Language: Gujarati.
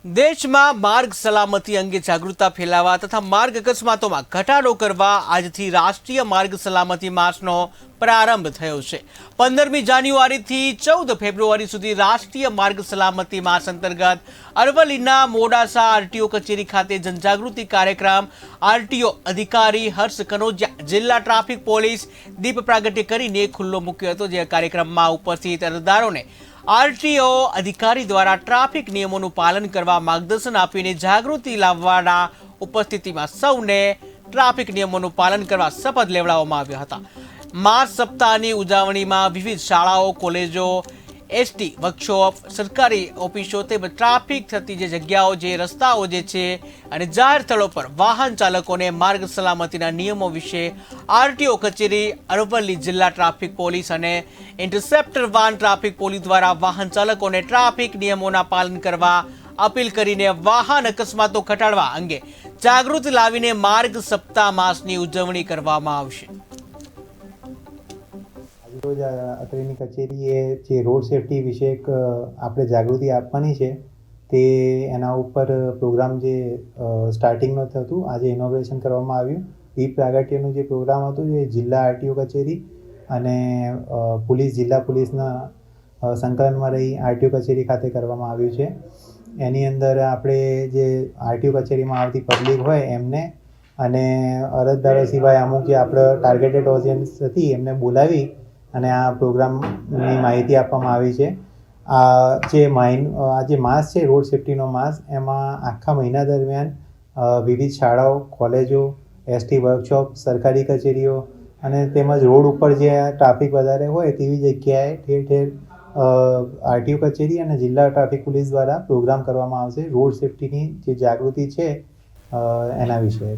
દેશમાં માર્ગ સલામતી અંગે જાગૃતતા ફેલાવવા તથા માર્ગ અકસ્માતોમાં ઘટાડો કરવા આજથી રાષ્ટ્રીય માર્ગ સલામતી માસનો પ્રારંભ થયો છે। 15મી જાન્યુઆરીથી 14 ફેબ્રુઆરી સુધી રાષ્ટ્રીય માર્ગ સલામતી માસ અંતર્ગત અરવલ્લીના મોડાસા આરટીઓ કચેરી ખાતે જનજાગૃતિ કાર્યક્રમ આરટીઓ અધિકારી હર્ષ કનોજિયા, જિલ્લા ટ્રાફિક પોલીસ દીપ પ્રાગટ્ય કરીને ખુલ્લો મૂક્યો હતો। જે કાર્યક્રમમાં ઉપસ્થિત અરજદારોને આરટીઓ અધિકારી દ્વારા ટ્રાફિક નિયમોનું પાલન કરવા માર્ગદર્શન આપીને જાગૃતિ લાવવાના ઉપસ્થિતિમાં સૌને ટ્રાફિક નિયમોનું પાલન કરવા શપથ લેવડાવવામાં આવ્યા હતા। માર્ચ સપ્તાહની ઉજવણીમાં વિવિધ શાળાઓ, કોલેજો, એસટી વર્કશોપ, સરકારી ઓફિસો તેમજ ટ્રાફિક થતી જે જગ્યાઓ, જે રસ્તાઓ જે છે અને જાહેર સ્થળો પર વાહન ચાલકોને માર્ગ સલામતીના નિયમો વિશે આરટીઓ કચેરી, અરવલ્લી જિલ્લા ટ્રાફિક પોલીસ અને ઇન્ટરસેપ્ટર વાન ટ્રાફિક પોલીસ દ્વારા વાહન ચાલકોને ટ્રાફિક નિયમોના પાલન કરવા અપીલ કરીને વાહન અકસ્માતો ઘટાડવા અંગે જાગૃતિ લાવીને માર્ગ સપ્તાહ માસની ઉજવણી કરવામાં આવશે। રોજ અત્રેની કચેરીએ જે રોડ સેફટી વિશે આપણે જાગૃતિ આપવાની છે તે એના ઉપર પ્રોગ્રામ જે સ્ટાર્ટિંગનો થતું આજે ઇનોગ્રેશન કરવામાં આવ્યું। દીપ પ્રાગટ્યનું જે પ્રોગ્રામ હતું એ જિલ્લા આરટીઓ કચેરી અને પોલીસ જિલ્લા પોલીસના સંકલનમાં રહી આરટીઓ કચેરી ખાતે કરવામાં આવ્યું છે। એની અંદર આપણે જે આરટીઓ કચેરીમાં આવતી પબ્લિક હોય એમને અને અરજદારો સિવાય અમુક જે આપણે ટાર્ગેટેડ ઓડિયન્સ હતી એમને બોલાવી અને આ પ્રોગ્રામની માહિતી આપવામાં આવી છે। આ જે માસ છે રોડ સેફ્ટીનો માસ, એમાં આખા મહિના દરમિયાન વિવિધ શાળાઓ, કોલેજો, એસટી વર્કશોપ, સરકારી કચેરીઓ અને તેમજ રોડ ઉપર જે ટ્રાફિક વધારે હોય તેવી જગ્યાએ ઠેર ઠેર આરટીઓ કચેરી અને જિલ્લા ટ્રાફિક પોલીસ દ્વારા પ્રોગ્રામ કરવામાં આવશે રોડ સેફ્ટીની જે જાગૃતિ છે એના વિશે।